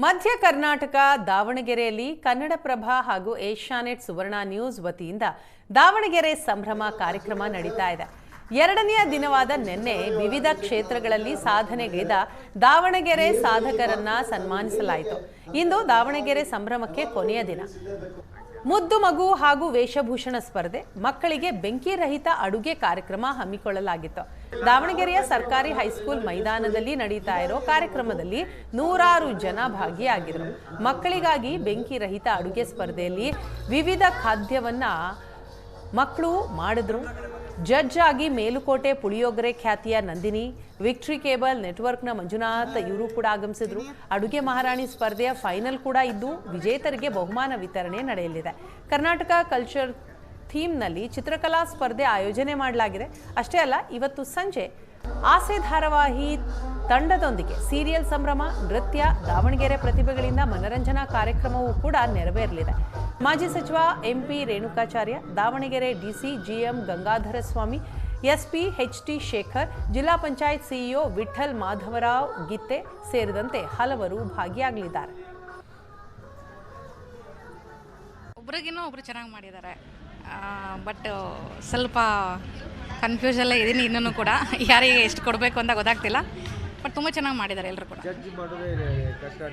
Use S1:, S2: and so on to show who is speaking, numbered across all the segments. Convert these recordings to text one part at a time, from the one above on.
S1: ಮಧ್ಯ ಕರ್ನಾಟಕ ದಾವಣಗೆರೆಯಲ್ಲಿ ಕನ್ನಡಪ್ರಭ ಹಾಗೂ ಏಷ್ಯಾನೆಟ್ ಸುವರ್ಣ ನ್ಯೂಸ್ ವತಿಯಿಂದ ದಾವಣಗೆರೆ ಸಂಭ್ರಮ ಕಾರ್ಯಕ್ರಮ ನಡೀತಾ ಇದೆ. ಎರಡನೆಯ ದಿನವಾದ ನಿನ್ನೆ ವಿವಿಧ ಕ್ಷೇತ್ರಗಳಲ್ಲಿ ಸಾಧನೆಗೈದ ದಾವಣಗೆರೆ ಸಾಧಕರನ್ನ ಸನ್ಮಾನಿಸಲಾಯಿತು. ಇಂದು ದಾವಣಗೆರೆ ಸಂಭ್ರಮಕ್ಕೆ ಕೊನೆಯ ದಿನ. ಮುದ್ದು ಮಗು ಹಾಗೂ ವೇಷಭೂಷಣ ಸ್ಪರ್ಧೆ, ಮಕ್ಕಳಿಗೆ ಬೆಂಕಿ ರಹಿತ ಅಡುಗೆ ಕಾರ್ಯಕ್ರಮ ಹಮ್ಮಿಕೊಳ್ಳಲಾಗಿತ್ತು. ದಾವಣಗೆರೆಯ ಸರ್ಕಾರಿ ಹೈಸ್ಕೂಲ್ ಮೈದಾನದಲ್ಲಿ ನಡೀತಾ ಇರೋ ಕಾರ್ಯಕ್ರಮದಲ್ಲಿ ನೂರಾರು ಜನ ಭಾಗಿಯಾಗಿದ್ರು. ಮಕ್ಕಳಿಗಾಗಿ ಬೆಂಕಿ ರಹಿತ ಅಡುಗೆ ಸ್ಪರ್ಧೆಯಲ್ಲಿ ವಿವಿಧ ಖಾದ್ಯವನ್ನ ಮಕ್ಕಳು ಮಾಡಿದ್ರು. ಜಡ್ಜ್ ಆಗಿ ಮೇಲುಕೋಟೆ ಪುಳಿಯೋಗರೆ ಖ್ಯಾತಿಯ ನಂದಿನಿ, ವಿಕ್ಟ್ರಿ ಕೇಬಲ್ ನೆಟ್ವರ್ಕ್ನ ಮಂಜುನಾಥ್ ಇವರು ಕೂಡ ಆಗಮಿಸಿದ್ರು. ಅಡುಗೆ ಮಹಾರಾಣಿ ಸ್ಪರ್ಧೆಯ ಫೈನಲ್ ಕೂಡ ಇದ್ದು ವಿಜೇತರಿಗೆ ಬಹುಮಾನ ವಿತರಣೆ ನಡೆಯಲಿದೆ. ಕರ್ನಾಟಕ ಕಲ್ಚರ್ ಥೀಮ್ನಲ್ಲಿ ಚಿತ್ರಕಲಾ ಸ್ಪರ್ಧೆ ಆಯೋಜನೆ ಮಾಡಲಾಗಿದೆ. ಅಷ್ಟೇ ಅಲ್ಲ, ಇವತ್ತು ಸಂಜೆ ಆಸೆ ಧಾರಾವಾಹಿ ತಂಡದೊಂದಿಗೆ ಸೀರಿಯಲ್ ಸಂಭ್ರಮ, ನೃತ್ಯ, ದಾವಣಗೆರೆ ಪ್ರತಿಭೆಗಳಿಂದ ಮನರಂಜನಾ ಕಾರ್ಯಕ್ರಮವೂ ಕೂಡ ನೆರವೇರಲಿದೆ. ಮಾಜಿ ಸಚಿವ MP Renukacharya, Davanagere DC GM Gangadhara Swamy, SP HT Shekhar, ಜಿಲ್ಲಾ ಪಂಚಾಯತ್ ಸಿಇಒ ವಿಠಲ್ ಮಾಧವರಾವ್ ಗಿತ್ತೆ ಸೇರಿದಂತೆ ಹಲವರು ಭಾಗಿಯಾಗಲಿದ್ದಾರೆ.
S2: ಒಬ್ರು ಚೆನ್ನಾಗಿ ಮಾಡಿದ್ದಾರೆ, ಬಟ್ ಸ್ವಲ್ಪ ಕನ್ಫ್ಯೂಷಲ್ಲೇ ಇದೀನಿ ಇನ್ನೂ ಕೂಡ. ಯಾರಿಗೆ ಎಷ್ಟು ಕೊಡಬೇಕು ಅಂತ ಗೊತ್ತಾಗ್ತಿಲ್ಲ, ಬಟ್ ತುಂಬ ಚೆನ್ನಾಗಿ ಮಾಡಿದ್ದಾರೆ. ಎಲ್ಲರೂ ಕೂಡ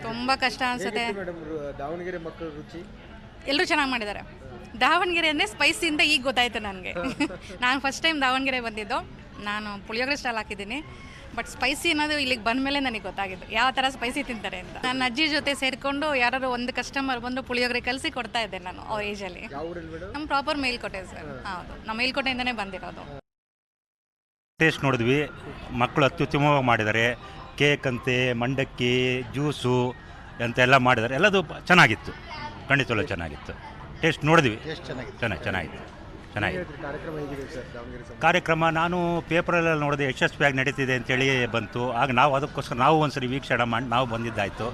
S2: ತುಂಬ ಕಷ್ಟ ಅನಿಸುತ್ತೆ.
S3: ದಾವಣಗೆರೆ ಮಕ್ಕಳ ರುಚಿ
S2: ಎಲ್ಲರೂ ಚೆನ್ನಾಗಿ ಮಾಡಿದ್ದಾರೆ. ದಾವಣಗೆರೆ ಅಂದರೆ ಸ್ಪೈಸಿಯಿಂದ ಈಗ ಗೊತ್ತಾಯಿತು ನನಗೆ. ನಾನು ಫಸ್ಟ್ ಟೈಮ್ ದಾವಣಗೆರೆ ಬಂದಿದ್ದು. ನಾನು ಪುಳಿಯೋಗರೆ ಸ್ಟಾಲ್ ಹಾಕಿದ್ದೀನಿ, ಬಟ್ ಸ್ಪೈಸಿ ಅನ್ನೋದು ಇಲ್ಲಿಗೆ ಬಂದ ಮೇಲೆ ನನಗೆ ಗೊತ್ತಾಗಿದ್ದು ಯಾವ ಥರ ಸ್ಪೈಸಿ ತಿಂತಾರೆ ಅಂತ. ನನ್ನ ಅಜ್ಜಿ ಜೊತೆ ಸೇರಿಕೊಂಡು ಯಾರು ಒಂದು ಕಸ್ಟಮರ್ ಬಂದು ಪುಳಿಯೋಗರೆ ಕಲಿಸಿ ಕೊಡ್ತಾ ಇದ್ದೆ ನಾನು ಆ ಏಜಲ್ಲಿ. ನಮ್ಮ ಪ್ರಾಪರ್ ಮೇಲ್ಕೋಟೆ ಸರ್. ಹೌದು, ನಮ್ಮ ಮೇಲ್ಕೋಟೆಯಿಂದನೇ ಬಂದಿರೋದು.
S4: ಟೇಸ್ಟ್ ನೋಡಿದ್ವಿ, ಮಕ್ಕಳು ಅತ್ಯುತ್ತಮವಾಗಿ ಮಾಡಿದ್ದಾರೆ. ಕೇಕ್ ಅಂತೆ, ಮಂಡಕ್ಕಿ, ಜ್ಯೂಸು ಅಂತೆಲ್ಲ ಮಾಡಿದ್ದಾರೆ. ಎಲ್ಲದು ಚೆನ್ನಾಗಿತ್ತು, ಖಂಡಿತವಲ್ಲ ಚೆನ್ನಾಗಿತ್ತು. ಟೇಸ್ಟ್ ನೋಡಿದ್ವಿ, ಚೆನ್ನಾಗಿತ್ತು. ಕಾರ್ಯಕ್ರಮ ನಾನು ಪೇಪರಲ್ಲಿ ನೋಡಿದೆ, ಯಶಸ್ವಿಯಾಗಿ ನಡೀತಿದೆ ಅಂತೇಳಿ ಬಂತು. ಆಗ ನಾವು ಅದಕ್ಕೋಸ್ಕರ ನಾವು ಒಂದ್ಸರಿ ವೀಕ್ಷಣೆ ಮಾಡಿ ನಾವು ಬಂದಿದ್ದಾಯಿತು.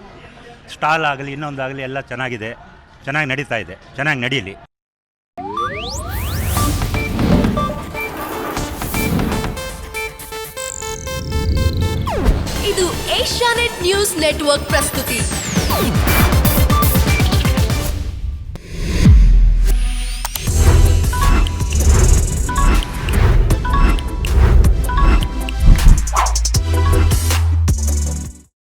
S4: ಸ್ಟಾಲ್ ಆಗಲಿ ಇನ್ನೊಂದಾಗಲಿ ಎಲ್ಲ ಚೆನ್ನಾಗಿದೆ, ಚೆನ್ನಾಗಿ ನಡೀತಾ ಇದೆ, ಚೆನ್ನಾಗಿ ನಡೀಲಿ.
S5: ಇದು ಏಷ್ಯಾನೆಟ್ ನ್ಯೂಸ್ ನೆಟ್ವರ್ಕ್ ಪ್ರಸ್ತುತಿ.